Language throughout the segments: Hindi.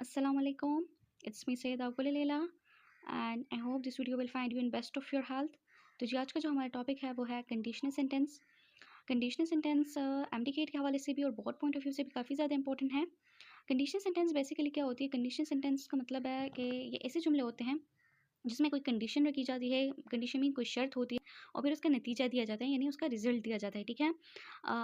Assalamualaikum. It's me Sayyida Leila and I hope this video will find you in best of your health. तो जी आज का जो हमारा टॉपिक है वो है conditional sentence. Conditional sentence MDCAT के हवाले से भी और बहुत पॉइंट ऑफ व्यू से भी काफ़ी ज़्यादा इंपॉर्टेंट है। कंडीशनल सेंटेंस बेसिकली क्या होती है? कंडीशनल सेंटेंस का मतलब है कि ये ऐसे जुमले होते हैं जिसमें कोई कंडीशन रखी जाती है, कंडीशन में कोई शर्त होती है और फिर उसका नतीजा दिया जाता है, यानी उसका रिजल्ट दिया जाता है। ठीक है।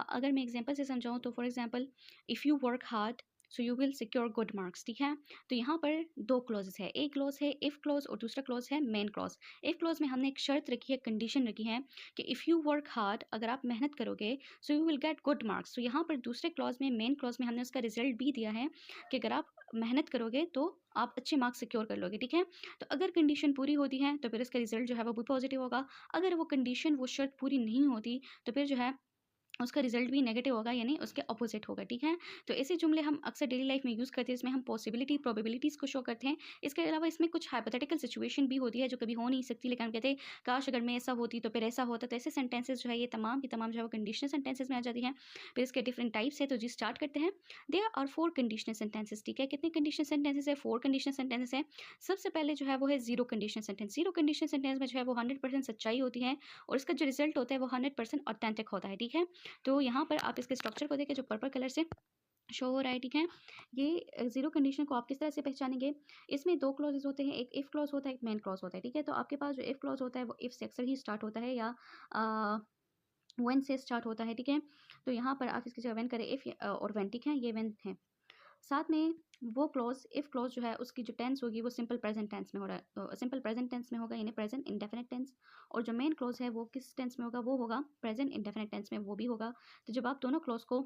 अगर मैं एग्जांपल से समझाऊँ तो for example, if you work hard so you will secure good marks. ठीक है। तो यहाँ पर दो क्लॉजेस है, एक क्लॉज है इफ़ क्लॉज और दूसरा क्लॉज है मेन क्लॉज। इफ़ क्लॉज में हमने एक शर्त रखी है, कंडीशन रखी है कि इफ़ यू वर्क हार्ड, अगर आप मेहनत करोगे so you will get good marks. तो यहाँ पर दूसरे क्लॉज में, मेन क्लॉज में हमने उसका रिजल्ट भी दिया है कि अगर आप मेहनत करोगे तो आप अच्छे मार्क्स सिक्योर कर लोगे। ठीक है। तो अगर कंडीशन पूरी होती है तो फिर इसका रिजल्ट जो है वो भी पॉजिटिव होगा। अगर वो कंडीशन, वो शर्त पूरी नहीं होती तो फिर जो है उसका रिजल्ट भी नेगेटिव होगा, यानी उसके ऑपोजिट होगा। ठीक है। तो ऐसे जुमले हम अक्सर डेली लाइफ में यूज़ करते हैं, इसमें हम पॉसिबिलिटी, प्रोबेबिलिटीज़ को शो करते हैं। इसके अलावा इसमें कुछ हाइपोथेटिकल सिचुएशन भी होती है जो कभी हो नहीं सकती, लेकिन हम कहते हैं काश अगर मैं ऐसा होती तो फिर ऐसा होता। तो ऐसे सेंटेंसेस जो है ये तमाम की तमाम जो है वो कंडीशनल सेंटेंसेस में आ जाती हैं। फिर इसके डिफरेंट टाइप्स है, तो जी स्टार्ट करते हैं। There are 4 conditional sentences. ठीक है। कितने कंडीशनल सेंटेंसेस है? 4 कंडीशनल सेंटेंसेस है। सबसे पहले जो है वो है zero conditional sentence. Zero conditional sentence में जो है वो 100% सच्चाई होती है और इसका जो रिजल्ट होता है वो 100% ऑथेंटिक होता है। ठीक है। तो यहाँ पर आप इसके स्ट्रक्चर को देखें जो पर्पल कलर से शो हो रहा है। ठीक है। ये जीरो कंडीशन को आप किस तरह से पहचानेंगे? इसमें दो क्लॉजेज होते हैं, एक इफ़ क्लॉज होता है, एक मेन क्लॉज होता है। ठीक है। तो आपके पास जो इफ़ क्लॉज होता है वो इफ़ से अक्सर ही स्टार्ट होता है या व्हेन से स्टार्ट होता है। ठीक है। तो यहाँ पर आप इसकी जगह व्हेन करें, इफ़ और व्हेन। ठीक है। ये व्हेन है। साथ में वो क्लॉज, इफ़ क्लॉज जो है उसकी जो टेंस होगी वो सिंपल प्रेजेंट टेंस में हो रहा है, तो सिंपल प्रेजेंट टेंस में होगा, यानी प्रेजेंट इंडेफिनिट टेंस। और जो मेन क्लॉज है वो किस टेंस में होगा? वो होगा प्रेजेंट इंडेफिनिट टेंस में, वो भी होगा। तो जब आप दोनों क्लॉज को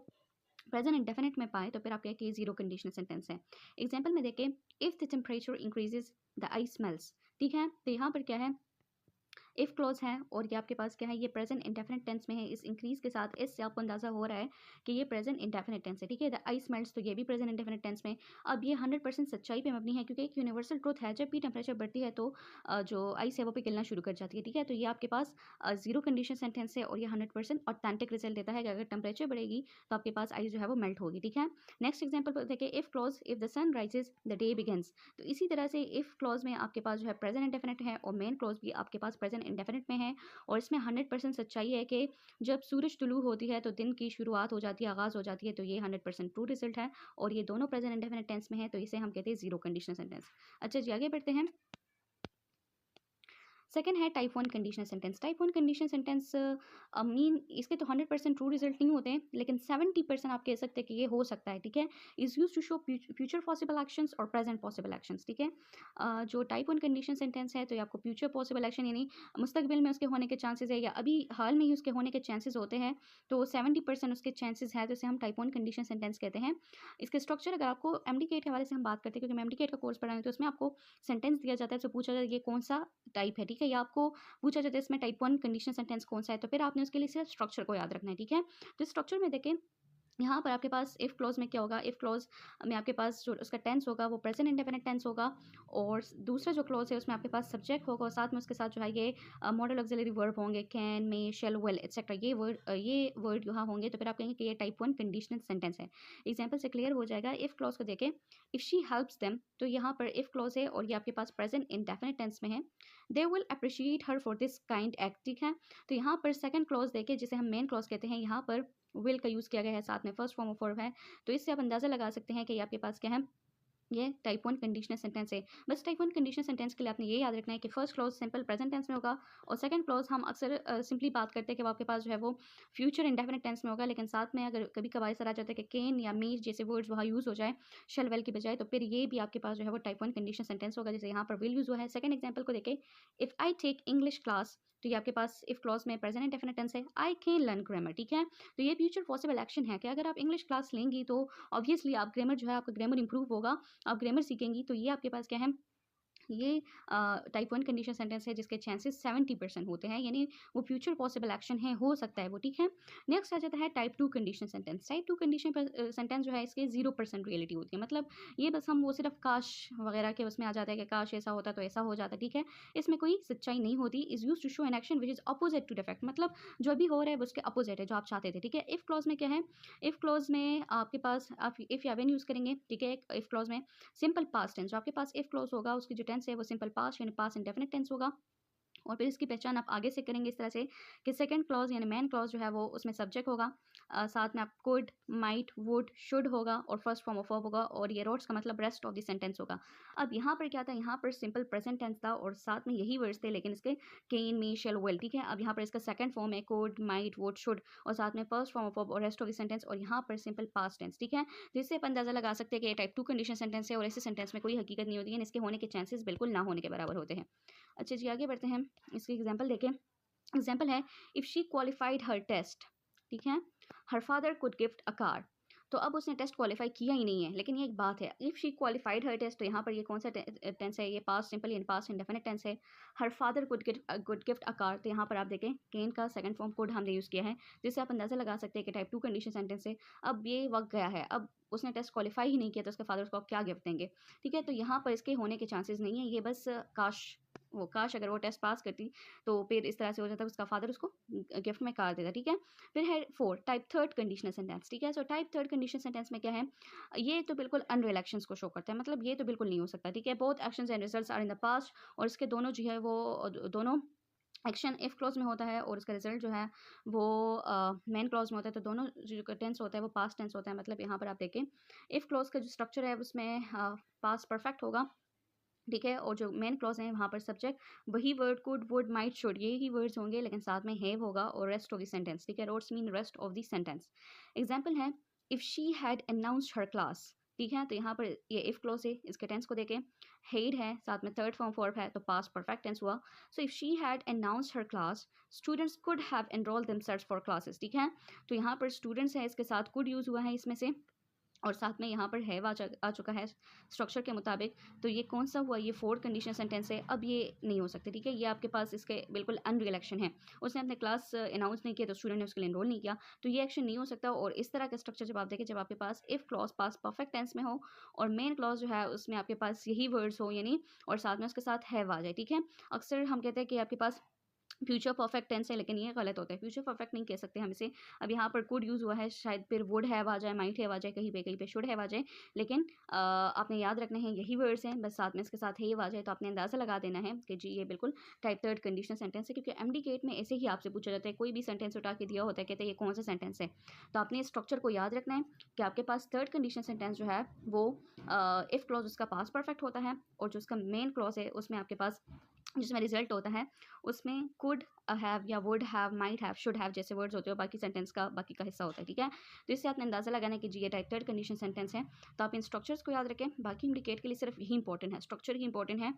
प्रेजेंट इंडेफिनिट में पाए तो फिर आप कहें कि जीरो कंडीशनल सेंटेंस है। एग्जाम्पल में देखें, if the temperature increases the ice melts. ठीक है। तो यहाँ पर क्या है? इफ़ क्लॉज है और ये आपके पास क्या है? ये प्रेजेंट इंडेफिनिट टेंस में है। इस इंक्रीज के साथ इससे आपको अंदाजा हो रहा है कि ये प्रेजेंट इंडेफिनिट टेंस है। ठीक है। द आइस मेल्ट्स, तो ये भी प्रेजेंट इंडेफिनिट टेंस में। अब ये 100% सच्चाई पे मबनी है, क्योंकि एक यूनिवर्सल ट्रुथ है, जब भी टेम्परेचर बढ़ती है तो जो आइस है वो पिघलना शुरू कर जाती है। ठीक है। तो ये आपके पास जीरो कंडीशन सेंटेंस है और ये 100% ऑथेंटिक रिजल्ट देता है कि अगर टेम्परेचर बढ़ेगी तो आपके पास आइस जो है वो मेल्ट होगी। ठीक है। नेक्स्ट एग्जाम्पल देखिए, if clause, if the sun rises the day begins. तो इसी तरह से इफ़ क्लॉज में आपके पास जो है प्रेजेंट इंडेफिनिट है और मेन क्लॉज भी आपके पास प्रेजेंट इंडेफिनिट में है। और इसमें 100% सच्चाई है कि जब सूरज तुलू होती है तो दिन की शुरुआत हो जाती है, आगाज़ हो जाती है। तो ये 100% ट्रू रिजल्ट है और ये दोनों प्रेजेंट इंडेफिनिट टेंस में है, तो इसे हम कहते हैं जीरो कंडीशनल सेंटेंस। अच्छा जी, आगे बढ़ते हैं। सेकंड है type 1 conditional sentence. Type 1 conditional sentence mean इसके तो 100% ट्रू रिजल्ट नहीं होते हैं, लेकिन 70% आप कह सकते हैं कि ये हो सकता है। ठीक है। Is use to show future possible actions और प्रेजेंट पॉसिबल एक्शंस। ठीक है। जो टाइप 1 कंडीशनल सेंटेंस है तो ये आपको फ्यूचर पॉसिबल एक्शन, यानी मुस्तकबिल में उसके होने के चांसेस है या अभी हाल में ही उसके होने के चांसेस होते हैं, तो 70% उसके चांसेस है, तो इसे हम टाइप 1 कंडीशनल सेंटेंस कहते हैं। इसके स्ट्रक्चर अगर आपको एमडीकेट के हवाले से हम बात करते हैं, क्योंकि मैं एमडीकेट का कोर्स पढ़ा है, तो उसमें आपको सेंटेंस दिया जाता है तो पूछा जाता है ये कौन सा टाइप है। ठीक है। या आपको पूछा जाता है इसमें टाइप 1 कंडीशनल सेंटेंस कौन सा है, तो फिर आपने उसके लिए सिर्फ स्ट्रक्चर को याद रखना है। ठीक है। तो स्ट्रक्चर में देखें, यहाँ पर आपके पास इफ़ क्लॉज में क्या होगा? इफ़ क्लॉज में आपके पास जो उसका टेंस होगा वो प्रेजेंट इंडेफिनिट टेंस होगा और दूसरा जो क्लॉज है उसमें आपके पास सब्जेक्ट होगा और साथ में उसके साथ जो है ये मॉडल ऑक्सिलरी वर्ब होंगे, can, may, shall, will etcetera. ये वर्ड यहाँ होंगे, तो फिर आप कहेंगे कि ये टाइप 1 कंडीशनल सेंटेंस है। एग्जाम्पल से क्लियर हो जाएगा। इफ़ क्लॉज को देखें, इफ़ शी हेल्प्स देम, तो यहाँ पर इफ़ क्लॉज है और ये आपके पास प्रेजेंट इंडेफिनिट टेंस में है। They will appreciate her for this kind act. ठीक है। तो यहाँ पर सेकंड क्लॉज देखें, जिसे हम मेन क्लॉज कहते हैं, यहाँ पर विल का यूज़ किया गया है, साथ में फर्स्ट फॉर्म ऑफ वर्ब है, तो इससे आप अंदाज़ा लगा सकते हैं कि ये आपके पास क्या है? ये टाइप 1 कंडीशनल सेंटेंस है। बस टाइप 1 कंडीशनल सेंटेंस के लिए आपने ये याद रखना है कि first clause simple present tense में होगा और सेकंड क्लॉज हम अक्सर सिंपली बात करते हैं कि वो आपके पास जो है वो फ्यूचर इंडेफिनिट टेंस में होगा, लेकिन साथ में अगर कभी कभार ऐसा आ जाता है कि कैन या मे जैसे वर्ड्स वहाँ यूज़ हो जाए शेल वेल की बजाय, तो फिर ये भी आपके पास जो है वो टाइप 1 कंडीशनल सेंटेंस होगा, जैसे यहाँ पर विल यूज़ हुआ है। सेकंड एग्जाम्पल को देखें, if I take English class, तो ये आपके पास इफ़ क्लॉज में प्रेजेंट इंडेफिनिट टेंस है। I can learn grammar. ठीक है। तो ये फ्यूचर पॉसिबल एक्शन है कि अगर आप इंग्लिश क्लास लेंगी तो ऑब्वियसली आप ग्रामर जो है आपका ग्रामर इंप्रूव होगा, आप ग्रामर सीखेंगी, तो ये आपके पास क्या है? ये टाइप 1 कंडीशनल सेंटेंस है जिसके चांसेस 70% होते हैं, यानी वो फ्यूचर पॉसिबल एक्शन है, हो सकता है वो, ठीक है। नेक्स्ट आ जाता है type 2 conditional sentence. Type 2 condition sentence जो है इसके 0% रियलिटी होती है, मतलब ये बस हम वो सिर्फ काश वगैरह के उसमें आ जाता है कि काश ऐसा होता तो ऐसा हो जाता, ठीक है। इसमें कोई सच्चाई नहीं होती। Is use to show an action which is opposite to the fact, मतलब जो अभी हो रहा है वो उसके अपोजिट है जो आप चाहते थे, ठीक है। इफ क्लॉज में क्या है, इफ क्लॉज में आपके पास आप इफ या व्हेन यूज करेंगे, ठीक है। इफ क्लॉज में सिंपल पास्ट टेंस, जो आपके पास इफ क्लॉज होगा उसकी जो टेंस है वो सिंपल पास्ट यानी पास्ट इंडेफिनिट टेंस होगा। और फिर इसकी पहचान आप आगे से करेंगे इस तरह से कि सेकंड क्लॉज यानी मेन क्लॉज जो है वो उसमें सब्जेक्ट होगा, साथ में आप कुड, माइट, वुड, शुड होगा और फर्स्ट फॉर्म ऑफ वर्ब होगा, और ये रोड्स का मतलब रेस्ट ऑफ द सेंटेंस होगा। अब यहाँ पर क्या था, यहाँ पर सिंपल प्रेजेंट टेंस था और साथ में यही वर्ड्स थे, लेकिन इसके केन, मी, शेल, विल, ठीक है। अब यहाँ पर इसका सेकंड फॉर्म है कुड, माइट, वुड, शुड और साथ में फर्स्ट फॉर्म ऑफ वर्ब और रेस्ट ऑफ द सेंटेंस, और यहाँ पर सिंपल पास्ट टेंस, ठीक है। जिससे आप अंदाजा लगा सकते हैं कि ये टाइप 2 कंडीशन सेंटेंस है और ऐसे सेंटेंस में कोई हकीकत नहीं होती है, इसके होने के चांसेस बिल्कुल ना होने के बराबर होते हैं। अच्छा जी, आगे बढ़ते हैं, इसकी एग्जाम्पल देखें। एग्जाम्पल है, if she qualified her test, ठीक है, her father could gift a car. तो अब उसने टेस्ट क्वालिफाई किया ही नहीं है, लेकिन ये एक बात है, if she qualified her test, तो यहाँ पर ये कौन सा टेंस है, ये पास्ट सिंपल यानी पास्ट इंडेफिनिट टेंस है। Her father could gift a car, तो यहाँ पर आप देखें केन का सेकंड फॉर्म कुड हमने यूज़ किया है, जिससे आप अंदाज़ा लगा सकते हैं कि टाइप 2 कंडीशन सेंटेंस है। अब ये वक्त गया है, अब उसने टेस्ट क्वालिफाई ही नहीं किया तो उसके फादर उसको क्या गिफ्ट देंगे, ठीक है। तो यहाँ पर इसके होने के चांसेस नहीं है, ये बस काश, वो काश अगर वो टेस्ट पास करती तो फिर इस तरह से हो जाता है उसका फादर उसको गिफ्ट में कार देता, ठीक है। फिर है 4 टाइप थर्ड कंडीशनल सेंटेंस, ठीक है। So type third conditional sentence में क्या है, ये तो बिल्कुल अनरियल एक्शंस को शो करता है, मतलब ये तो बिल्कुल नहीं हो सकता, ठीक है। Both actions and results are in the past, और इसके दोनों जो है वो दोनों एक्शन इफ क्लॉज में होता है और उसका रिजल्ट जो है वो मेन क्लॉज में होता है, तो दोनों जो टेंस होता है वो पास्ट टेंस होता है। मतलब यहाँ पर आप देखें इफ क्लॉज का जो स्ट्रक्चर है उसमें पास्ट परफेक्ट होगा, ठीक है, और जो मेन क्लॉज है वहाँ पर सब्जेक्ट वही word could, would, might, should, ये ही वर्ड्स होंगे, लेकिन साथ में हैव होगा और रेस्ट ऑफ द सेंटेंस, ठीक है। Roads mean rest of the sentence. Example है, if she had announced her class, ठीक है। तो यहाँ पर ये इफ क्लॉज है, इसके टेंस को देखें, हेड है, साथ में थर्ड फॉर्म वर्ब है, तो पास्ट परफेक्ट टेंस हुआ। So if she had announced her class, students could have enrolled themselves for classes, ठीक है। तो यहाँ पर स्टूडेंट्स है, इसके साथ कुड यूज़ हुआ है इसमें से, और साथ में यहाँ पर हैव आ चुका है स्ट्रक्चर के मुताबिक। तो ये कौन सा हुआ, ये फोर्थ कंडीशन सेंटेंस है। अब ये नहीं हो सकते, ठीक है, ये आपके पास इसके बिल्कुल अनरियल एक्शन है। उसने अपने क्लास अनाउंस नहीं किया तो स्टूडेंट ने उसके लिए एनरोल नहीं किया, तो ये एक्शन नहीं हो सकता। और इस तरह का स्ट्रक्चर जब आप देखें, जब आपके पास if clause past perfect tense में हो और मेन क्लॉज जो है उसमें आपके पास यही वर्ड्स हो, यानी और साथ में उसके साथ हैव आ जाए, ठीक है। अक्सर हम कहते हैं कि आपके पास फ्यूचर परफेक्ट टेंस है, लेकिन ये गलत होता है, फ्यूचर परफेक्ट नहीं कह सकते हम इसे। अब यहाँ पर कुड यूज़ हुआ है, शायद फिर वुड हैव आ जाए, माइट हैव आ जाए, कहीं पे शुड हैव आ जाए, लेकिन आपने याद रखना है यही वर्ड्स हैं, बस साथ में इसके साथ हैव आ जाए तो आपने अंदाज़ा लगा देना है कि जी ये बिल्कुल टाइप थर्ड कंडीशनल सेंटेंस है। क्योंकि एमडीकेट में ऐसे ही आपसे पूछा जाता है, कोई भी सेंटेंस उठा के दिया होता है, कहते हैं ये कौन सा सेंटेंस है, तो आपने इस स्ट्रक्चर को याद रखना है कि आपके पास थर्ड कंडीशन सेंटेंस जो है वो इफ़ क्लॉज उसका पास परफेक्ट होता है, और जो उसका मेन क्लॉज है उसमें आपके पास जिसमें रिजल्ट होता है उसमें कुड हैव या would have, might have, should have जैसे वर्ड्स होते हैं, बाकी सेंटेंस का बाकी का हिस्सा होता है, ठीक है। तो इससे आपने अंदाज़ा लगाना है कि जी ये टाइप थर्ड कंडीशन सेंटेंस है। तो आप इन स्ट्रक्चर्स को याद रखें, बाकी इंडिकेट के लिए सिर्फ यही इंपॉर्टेंट है, स्ट्रक्चर ही इंपॉर्टेंट है।